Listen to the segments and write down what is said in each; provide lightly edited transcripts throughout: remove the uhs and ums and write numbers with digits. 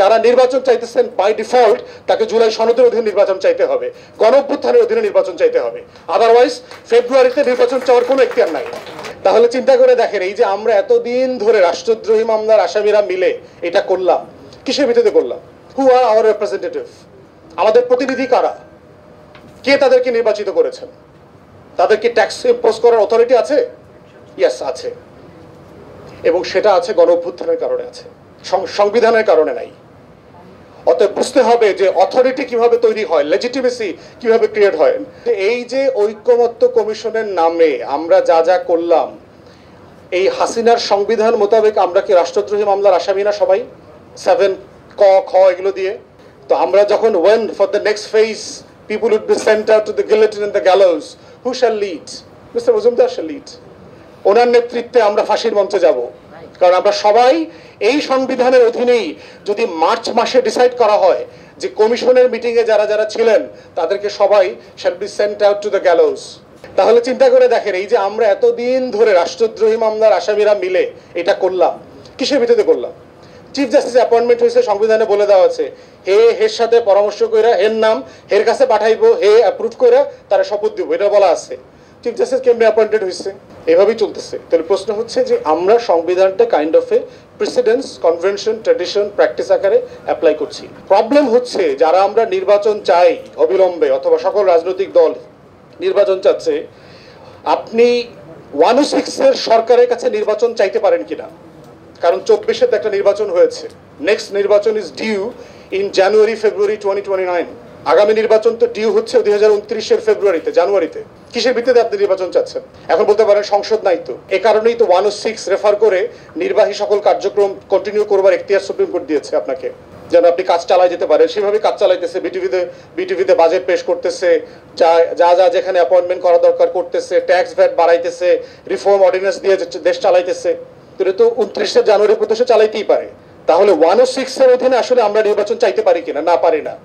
যারা নির্বাচন চাইতেছেন বাই ডিফল্ট তাকে জুলাই সনদের অধীনে নির্বাচন চাইতে হবে, গণঅভ্যুত্থানের অধীনে নির্বাচন চাইতে হবে। আদারওয়াইজ ফেব্রুয়ারিতে নির্বাচন চাওয়ার কোনো এখতিয়ার নাই। তাহলে চিন্তা করে দেখেন, এই যে আমরা এতদিন ধরে রাষ্ট্রদ্রোহী মামলার আসামিরা মিলে এটা করলাম, কিসের ভিত্তিতে করলাম? হু আর আওয়ার রিপ্রেজেন্টেটিভ? আমাদের প্রতিনিধি কারা? কে তাদেরকে নির্বাচিত করেছেন? তাদেরকে ট্যাক্স ইম্পোজ করার অথরিটি আছে? ইয়েস, আছে। এবং সেটা আছে গণঅভ্যুত্থানের কারণে আছে, সংবিধানের কারণে নাই। অতএব বুঝতে হবে যে অথরিটি কিভাবে তৈরি হয়, লেজিটিমেসি কিভাবে ক্রিয়েট হয়। এই যে ঐক্যমত্য কমিশনের নামে আমরা যা যা করলাম, এই হাসিনার সংবিধান মোতাবেক আমরা কি রাষ্ট্রদ্রোহী মামলার আসামি না সবাই? 7 ক খ এগুলো দিয়ে। তো আমরা যখন when for the next phase people would be sent out to the guillotine and the gallows, who shall lead? Mr. Majumdar shall lead. ওনার নেতৃত্বে আমরা ফাঁসির মঞ্চে যাব। কারণ আমরা সবাই এই সংবিধানের অধীনেই, যদি মার্চ মাসে ডিসাইড করা হয় যে কমিশনের মিটিংয়ে যারা যারা ছিলেন তাদেরকে সবাই shall be sent out to the gallows, তাহলে চিন্তা করে দেখেন, এই যে আমরা এতদিন ধরে রাষ্ট্রদ্রোহী মামলার আসামিরা মিলে এটা করলাম, কিসের ভিত্তিতে করলাম? চিফ জাস্টিস অ্যাপয়েন্টমেন্ট হয়েছে, সংবিধানে বলে দেওয়া আছে হের সাথে পরামর্শ কইরা হের নাম হের কাছে পাঠাইবো, হে অ্যাপ্রুভ কইরা তারা শপথ দিব, এটা বলা আছে। চিফ জাস্টিস কেমনে অ্যাপয়েন্টেড হয়েছে? এভাবেই চলতেছে। তাহলে প্রশ্ন হচ্ছে যে আমরা সংবিধানটা kind of a precedence, convention, tradition, practice আকারে অ্যাপ্লাই করছি। প্রবলেম হচ্ছে যারা আমরা নির্বাচন চাই অবিলম্বে, অথবা সকল রাজনৈতিক দল নির্বাচন চাচ্ছে, আপনি 106-এর সরকারের কাছে নির্বাচন চাইতে পারেন কিনা? কারণ 24-এ একটা নির্বাচন হয়েছে, নেক্সট নির্বাচন ইজ ডিউ ইন জানুয়ারি ফেব্রুয়ারি 2029। আগামী নির্বাচন তো ডিউ হচ্ছে 2029-এর ফেব্রুয়ারিতে, জানুয়ারিতে। কিসের ভিত্তিতে আপনি নির্বাচন চাচ্ছেন? এখন বলতে পারেন সংসদ নাই তো। এ কারণেই তো 106 রেফার করে নির্বাহী সকল কার্যক্রম কন্টিনিউ করবার এখতিয়ার সুপ্রিম কোর্ট দিয়েছে আপনাকে, যেন আপনি কাজ চালায় যেতে পারেন। সেভাবে কাজ চালাইতেছে, বিটিভিতে বাজেট পেশ করতেছে, যা যা যেখানে অ্যাপয়েন্টমেন্ট করা দরকার করতেছে, ট্যাক্স ভ্যাট বাড়াইতেছে, রিফর্ম অর্ডিন্যান্স দিয়ে দেশ চালাইতেছে। তো 29 জানুয়ারি প্রদেশে চালাইতেই পারে। তাহলে 106-এর অধীনে আসলে আমরা নির্বাচন চাইতে পারি কিনা? না, পারি না।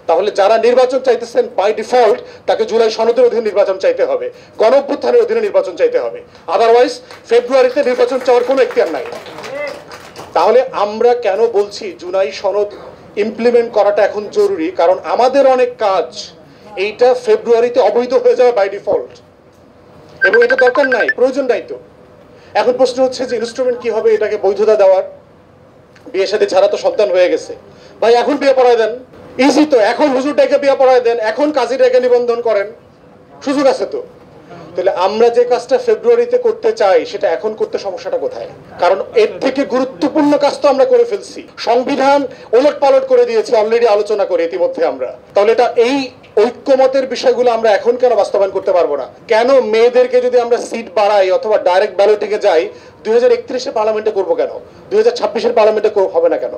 তাহলে যারা নির্বাচন চাইতেছেন বাই ডিফল্ট তাকে জুলাই সনদের অধীনে নির্বাচন চাইতে হবে, গণঅভ্যুত্থানের অধীনে নির্বাচন চাইতে হবে। আদারওয়াইজ ফেব্রুয়ারিতে নির্বাচন চাওয়ার কোনো এখতিয়ার নাই। তাহলে আমরা কেন বলছি জুলাই সনদ ইমপ্লিমেন্ট করাটা এখন জরুরি? কারণ আমাদের অনেক কাজ এইটা ফেব্রুয়ারিতে অবৈধ হয়ে যাবে বাই ডিফল্ট, এবং এটা দরকার নাই, প্রয়োজন নাই। তো এখন প্রশ্ন হচ্ছে যে ইনস্ট্রুমেন্ট কি হবে এটাকে বৈধতা দেওয়ার? বিয়ে শাদী ছাড়া তো সন্তান হয়ে গেছে, ভাই এখন বিয়ে পড়ায় দেন, ইজি তো। এখন হুজুরটাকে বিয়ে পড়ায় দেন, এখন কাজীটাকে নিবন্ধন করেন, সুযোগ আছে তো। তাহলে আমরা যে কাজটা ফেব্রুয়ারিতে করতে চাই সেটা এখন করতে সমস্যাটা কোথায়? কারণ এর থেকে গুরুত্বপূর্ণ কাজ তো আমরা করে ফেলছি, সংবিধান ওলট পালট করে দিয়েছি অলরেডি, আলোচনা করে ইতিমধ্যে আমরা। তাহলে এটা এই ঐক্যমতের বিষয়গুলো আমরা এখন কেন বাস্তবায়ন করতে পারবো না? কেন মেয়েদেরকে যদি আমরা সিট বাড়াই অথবা ডাইরেক্ট ব্যালটিংয়ে যাই 2031-এ পার্লামেন্টে করবো কেন? 2026-এর পার্লামেন্টে হবে না কেন?